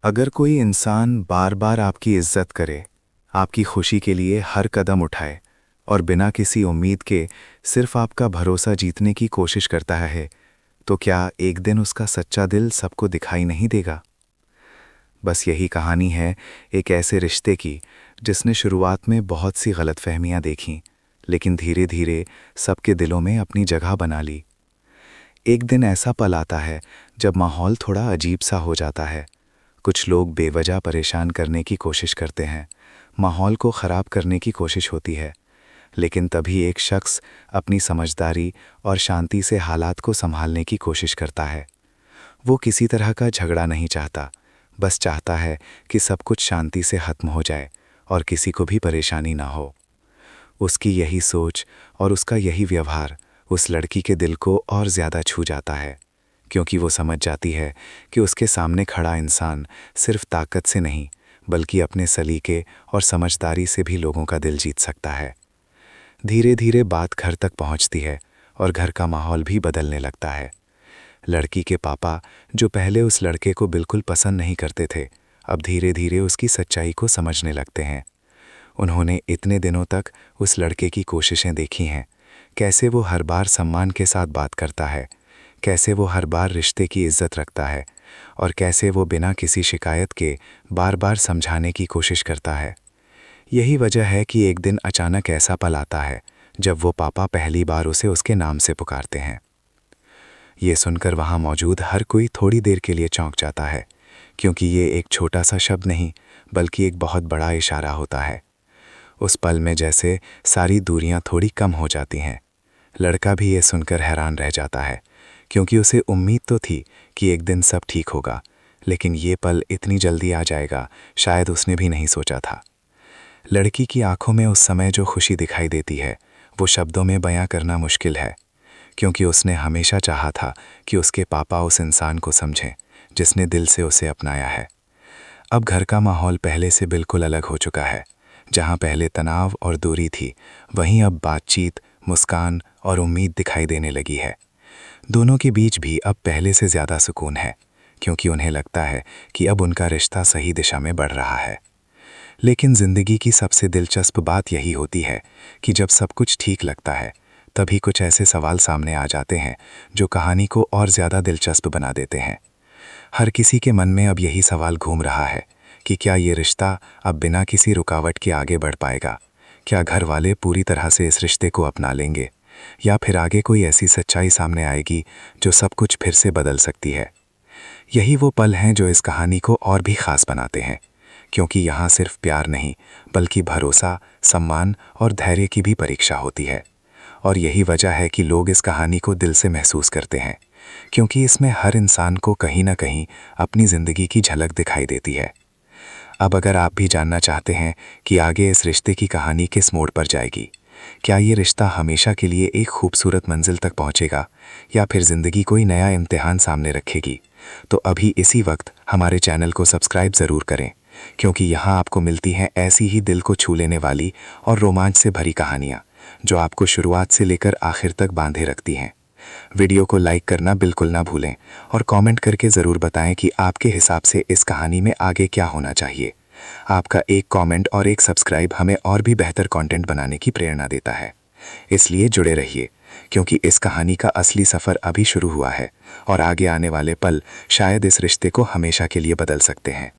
अगर कोई इंसान बार बार आपकी इज्जत करे, आपकी खुशी के लिए हर कदम उठाए और बिना किसी उम्मीद के सिर्फ आपका भरोसा जीतने की कोशिश करता है, तो क्या एक दिन उसका सच्चा दिल सबको दिखाई नहीं देगा? बस यही कहानी है एक ऐसे रिश्ते की जिसने शुरुआत में बहुत सी गलतफहमियां देखीं, लेकिन धीरे धीरे सबके दिलों में अपनी जगह बना ली। एक दिन ऐसा पल आता है जब माहौल थोड़ा अजीब सा हो जाता है। कुछ लोग बेवजह परेशान करने की कोशिश करते हैं, माहौल को ख़राब करने की कोशिश होती है, लेकिन तभी एक शख्स अपनी समझदारी और शांति से हालात को संभालने की कोशिश करता है। वो किसी तरह का झगड़ा नहीं चाहता, बस चाहता है कि सब कुछ शांति से ख़त्म हो जाए और किसी को भी परेशानी ना हो। उसकी यही सोच और उसका यही व्यवहार उस लड़की के दिल को और ज़्यादा छू जाता है, क्योंकि वो समझ जाती है कि उसके सामने खड़ा इंसान सिर्फ ताकत से नहीं, बल्कि अपने सलीके और समझदारी से भी लोगों का दिल जीत सकता है। धीरे धीरे बात घर तक पहुंचती है और घर का माहौल भी बदलने लगता है। लड़की के पापा, जो पहले उस लड़के को बिल्कुल पसंद नहीं करते थे, अब धीरे धीरे उसकी सच्चाई को समझने लगते हैं। उन्होंने इतने दिनों तक उस लड़के की कोशिशें देखी हैं, कैसे वो हर बार सम्मान के साथ बात करता है, कैसे वो हर बार रिश्ते की इज्जत रखता है और कैसे वो बिना किसी शिकायत के बार बार समझाने की कोशिश करता है। यही वजह है कि एक दिन अचानक ऐसा पल आता है जब वो पापा पहली बार उसे उसके नाम से पुकारते हैं। ये सुनकर वहाँ मौजूद हर कोई थोड़ी देर के लिए चौंक जाता है, क्योंकि ये एक छोटा सा शब्द नहीं, बल्कि एक बहुत बड़ा इशारा होता है। उस पल में जैसे सारी दूरियां थोड़ी कम हो जाती हैं। लड़का भी ये सुनकर हैरान रह जाता है, क्योंकि उसे उम्मीद तो थी कि एक दिन सब ठीक होगा, लेकिन ये पल इतनी जल्दी आ जाएगा शायद उसने भी नहीं सोचा था। लड़की की आंखों में उस समय जो खुशी दिखाई देती है, वो शब्दों में बयां करना मुश्किल है, क्योंकि उसने हमेशा चाहा था कि उसके पापा उस इंसान को समझें जिसने दिल से उसे अपनाया है। अब घर का माहौल पहले से बिल्कुल अलग हो चुका है। जहाँ पहले तनाव और दूरी थी, वहीं अब बातचीत, मुस्कान और उम्मीद दिखाई देने लगी है। दोनों के बीच भी अब पहले से ज़्यादा सुकून है, क्योंकि उन्हें लगता है कि अब उनका रिश्ता सही दिशा में बढ़ रहा है। लेकिन ज़िंदगी की सबसे दिलचस्प बात यही होती है कि जब सब कुछ ठीक लगता है, तभी कुछ ऐसे सवाल सामने आ जाते हैं जो कहानी को और ज़्यादा दिलचस्प बना देते हैं। हर किसी के मन में अब यही सवाल घूम रहा है कि क्या ये रिश्ता अब बिना किसी रुकावट के आगे बढ़ पाएगा? क्या घर वाले पूरी तरह से इस रिश्ते को अपना लेंगे, या फिर आगे कोई ऐसी सच्चाई सामने आएगी जो सब कुछ फिर से बदल सकती है? यही वो पल हैं जो इस कहानी को और भी ख़ास बनाते हैं, क्योंकि यहाँ सिर्फ प्यार नहीं, बल्कि भरोसा, सम्मान और धैर्य की भी परीक्षा होती है। और यही वजह है कि लोग इस कहानी को दिल से महसूस करते हैं, क्योंकि इसमें हर इंसान को कहीं ना कहीं अपनी ज़िंदगी की झलक दिखाई देती है। अब अगर आप भी जानना चाहते हैं कि आगे इस रिश्ते की कहानी किस मोड़ पर जाएगी, क्या ये रिश्ता हमेशा के लिए एक खूबसूरत मंजिल तक पहुंचेगा, या फिर ज़िंदगी कोई नया इम्तिहान सामने रखेगी, तो अभी इसी वक्त हमारे चैनल को सब्सक्राइब ज़रूर करें, क्योंकि यहाँ आपको मिलती हैं ऐसी ही दिल को छू लेने वाली और रोमांच से भरी कहानियाँ, जो आपको शुरुआत से लेकर आखिर तक बांधे रखती हैं। वीडियो को लाइक करना बिल्कुल ना भूलें और कमेंट करके ज़रूर बताएं कि आपके हिसाब से इस कहानी में आगे क्या होना चाहिए। आपका एक कमेंट और एक सब्सक्राइब हमें और भी बेहतर कंटेंट बनाने की प्रेरणा देता है। इसलिए जुड़े रहिए, क्योंकि इस कहानी का असली सफ़र अभी शुरू हुआ है और आगे आने वाले पल शायद इस रिश्ते को हमेशा के लिए बदल सकते हैं।